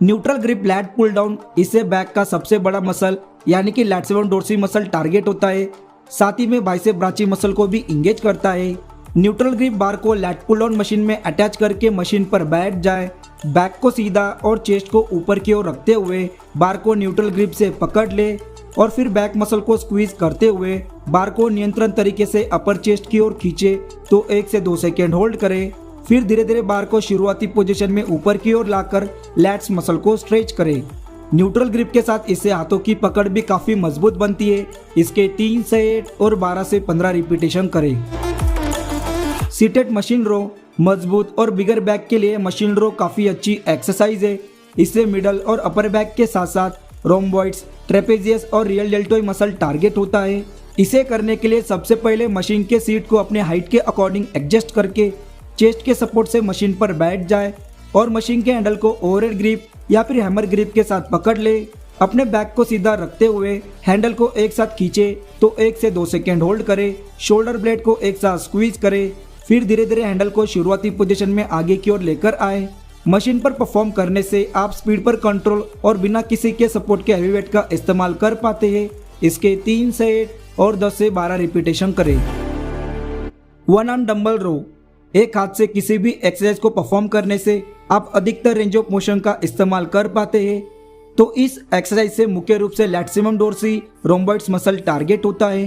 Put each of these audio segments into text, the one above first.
Neutral grip lat pull down, इससे back का सबसे बड़ा मसल यानी कि लैट्सिमम डोर्सी मसल टारगेट होता है। साथ ही में बाइसेप ब्राची मसल को भी इंगेज करता है। न्यूट्रल ग्रिप बार को लैट पुल डाउन मशीन में अटैच करके मशीन पर बैठ जाए, बैक को सीधा और चेस्ट को ऊपर की ओर रखते हुए बार को न्यूट्रल ग्रिप से पकड़ ले और फिर बैक मसल को स्क्वीज करते हुए बार को नियंत्रण तरीके से अपर चेस्ट की ओर खींचे तो 1 से 2 सेकेंड होल्ड करें। फिर धीरे धीरे बार को शुरुआती पोजीशन में ऊपर की ओर लाकर लैट्स मसल को स्ट्रेच करें। न्यूट्रल ग्रिप के साथ इससे हाथों की पकड़ भी काफी मजबूत बनती है। इसके 3 से 8 और 12 से 15 रिपीटेशन करें। सीटेड मशीन रो, मजबूत और बिगर बैक के लिए मशीन रो काफी अच्छी एक्सरसाइज है। इससे मिडल और अपर बैक के साथ साथ रोम्बॉइड्स, ट्रेपेजियस और रियल डेल्टोइड मसल टारगेट होता है। इसे करने के लिए सबसे पहले मशीन के सीट को अपने हाइट के अकॉर्डिंग एडजस्ट करके चेस्ट के सपोर्ट से मशीन पर बैठ जाए और मशीन के हैंडल को ओवरहेड ग्रिप या फिर हैमर ग्रिप के साथ पकड़ ले। अपने बैक को सीधा रखते हुए हैंडल को एक साथ खींचे तो 1 से 2 सेकेंड होल्ड करे। शोल्डर ब्लेड को एक साथ स्क्वीज करे। फिर धीरे धीरे हैंडल को शुरुआती पोजीशन में आगे की ओर लेकर आए। मशीन पर परफॉर्म करने से आप स्पीड पर कंट्रोल और बिना किसी के सपोर्ट के हैवी वेट का इस्तेमाल कर पाते हैं। इसके 3 से 8 और 10 से 12 रिपीटेशन करें। 1 आर्म डंबल रो, एक हाथ से किसी भी एक्सरसाइज को परफॉर्म करने से आप अधिकतर रेंज ऑफ मोशन का इस्तेमाल कर पाते हैं। तो इस एक्सरसाइज से मुख्य रूप से लैट्सिमम डोर्सी, रोम्बॉइड्स मसल टारगेट होता है।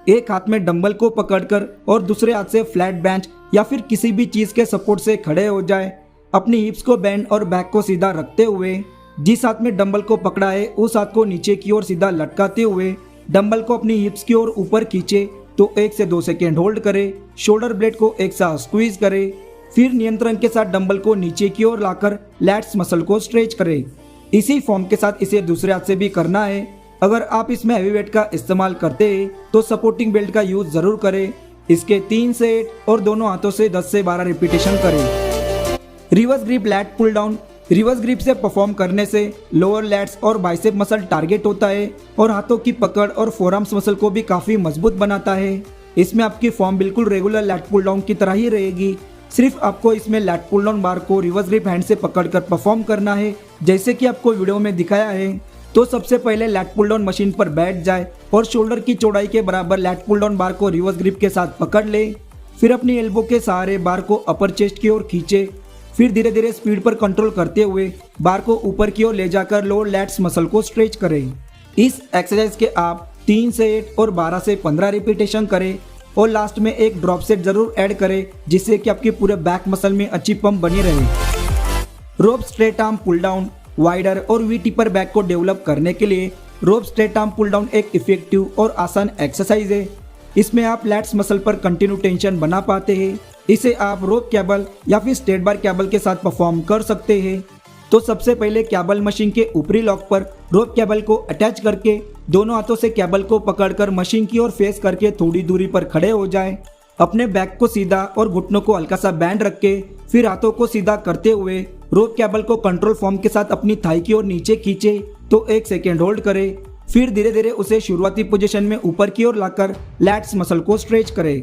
एक हाथ में डंबल को पकड़कर और दूसरे हाथ से फ्लैट बेंच या फिर किसी भी चीज के सपोर्ट से खड़े हो जाए। अपनी हिप्स को बेंड और बैक को सीधा रखते हुए जिस हाथ में डंबल को पकड़ा है उस हाथ को नीचे की ओर सीधा लटकाते हुए डंबल को अपनी हिप्स की ओर ऊपर खींचे तो 1 से 2 सेकेंड होल्ड करे। शोल्डर ब्लेड को एक साथ स्क्वीज करे। फिर नियंत्रण के साथ डंबल को नीचे की ओर लाकर लैट्स मसल को स्ट्रेच करे। इसी फॉर्म के साथ इसे दूसरे हाथ से भी करना है। अगर आप इसमें हैवी वेट का इस्तेमाल करते हैं तो सपोर्टिंग बेल्ट का यूज जरूर करें। इसके 3 से 8 और दोनों हाथों से 10 से 12 रिपीटेशन करें। Reverse grip lat pull down, reverse grip से परफॉर्म करने से लोअर लैट्स और बाइसेप मसल टारगेट होता है और हाथों की पकड़ और फोरआर्म्स मसल को भी काफी मजबूत बनाता है। इसमें आपकी फॉर्म बिल्कुल रेगुलर लैट पुल डाउन की तरह ही रहेगी। सिर्फ आपको इसमें लैट पुल डाउन बार को रिवर्स ग्रिप हैंड से पकड़कर परफॉर्म करना है जैसे कि आपको वीडियो में दिखाया है। तो सबसे पहले लैट पुल डाउन मशीन पर बैठ जाए और शोल्डर की चौड़ाई के बराबर लैट पुल डाउन बार को रिवर्स ग्रिप के साथ पकड़ ले। फिर अपनी एल्बो के सहारे बार को अपर चेस्ट की ओर खींचे। फिर धीरे धीरे स्पीड पर कंट्रोल करते हुए बार को ऊपर की ओर ले जाकर लोअर लैट्स मसल को स्ट्रेच करें। इस एक्सरसाइज के आप 3 से 8 और 12 से 15 रिपीटेशन करें और लास्ट में एक ड्रॉप सेट जरूर ऐड करें जिससे कि आपके पूरे बैक मसल में अच्छी पंप बनी रहे। Rope straight arm pull down, wider और वी टिपर बैक को डेवलप करने के लिए rope straight arm pull down एक इफेक्टिव और आसान एक्सरसाइज है। इसमें आप लैट्स मसल पर कंटिन्यू टेंशन बना पाते हैं। इसे आप रोप केबल या फिर स्ट्रेट बार केबल के साथ परफॉर्म कर सकते हैं। तो सबसे पहले केबल मशीन के ऊपरी लॉक पर रोप केबल को अटैच करके दोनों हाथों से केबल को पकड़कर मशीन की ओर फेस करके थोड़ी दूरी पर खड़े हो जाएं। अपने बैक को सीधा और घुटनों को हल्का सा बैंड रख के फिर हाथों को सीधा करते हुए रोप केबल को कंट्रोल फॉर्म के साथ अपनी थाई की ओर नीचे खींचे तो 1 सेकेंड होल्ड करे। फिर धीरे धीरे उसे शुरुआती पोजीशन में ऊपर की ओर लाकर लैट्स मसल को स्ट्रेच करें।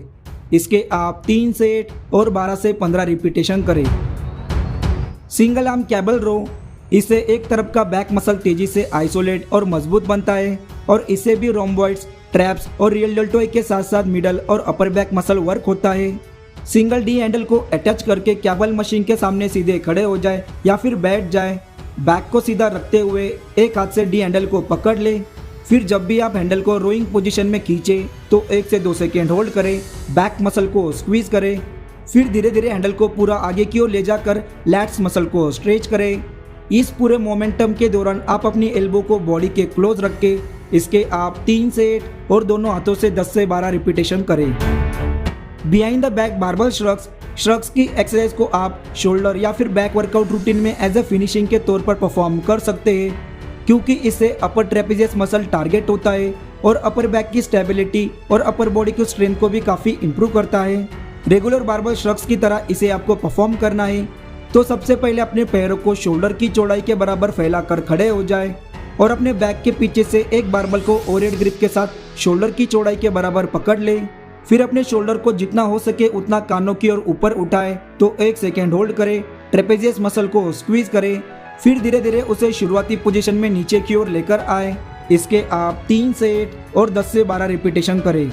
इसके आप 3 से 8 और 12 से 15 रिपीटेशन करें। सिंगल आर्म केबल रो, इससे एक तरफ का बैक मसल तेजी से आइसोलेट और मजबूत बनता है और इससे भी रोम्बॉइड्स, ट्रैप्स और रियल डेल्टोइड के साथ साथ मिडल और अपर बैक मसल वर्क होता है। सिंगल डी हैंडल को अटैच करके केबल मशीन के सामने सीधे खड़े हो जाए या फिर बैठ जाए। बैक को सीधा रखते हुए एक हाथ से डी हैंडल को पकड़ ले। फिर जब भी आप हैंडल को रोइंग पोजीशन में खींचे तो 1 से 2 सेकेंड होल्ड करें, बैक मसल को स्क्वीज करें। फिर धीरे धीरे हैंडल को पूरा आगे की ओर ले जाकर लैट्स मसल को स्ट्रेच करें। इस पूरे मोमेंटम के दौरान आप अपनी एल्बो को बॉडी के क्लोज रख के इसके आप 3 से 8 और दोनों हाथों से 10 से 12 रिपीटेशन करें। Behind the back barbell shrugs की एक्सरसाइज को आप शोल्डर या फिर बैक वर्कआउट रूटीन में एज ए फिनिशिंग के तौर पर परफॉर्म कर सकते हैं क्योंकि इससे अपर ट्रेपेजियस मसल टारगेट होता है और अपर बैक की स्टेबिलिटी और अपर बॉडी की स्ट्रेंथ को भी काफ़ी इंप्रूव करता है। रेगुलर बारबल श्रग्स की तरह इसे आपको परफॉर्म करना है। तो सबसे पहले अपने पैरों को शोल्डर की चौड़ाई के बराबर फैलाकर खड़े हो जाए और अपने बैक के पीछे से एक बारबल को ओवरहेड ग्रिप के साथ शोल्डर की चौड़ाई के बराबर पकड़ ले। फिर अपने शोल्डर को जितना हो सके उतना कानों की ओर ऊपर उठाए तो 1 सेकेंड होल्ड करें। ट्रेपेजियस मसल को स्क्वीज करें। फिर धीरे धीरे उसे शुरुआती पोजीशन में नीचे की ओर लेकर आए। इसके आप 3 सेट और 10 से 12 रिपीटेशन करें।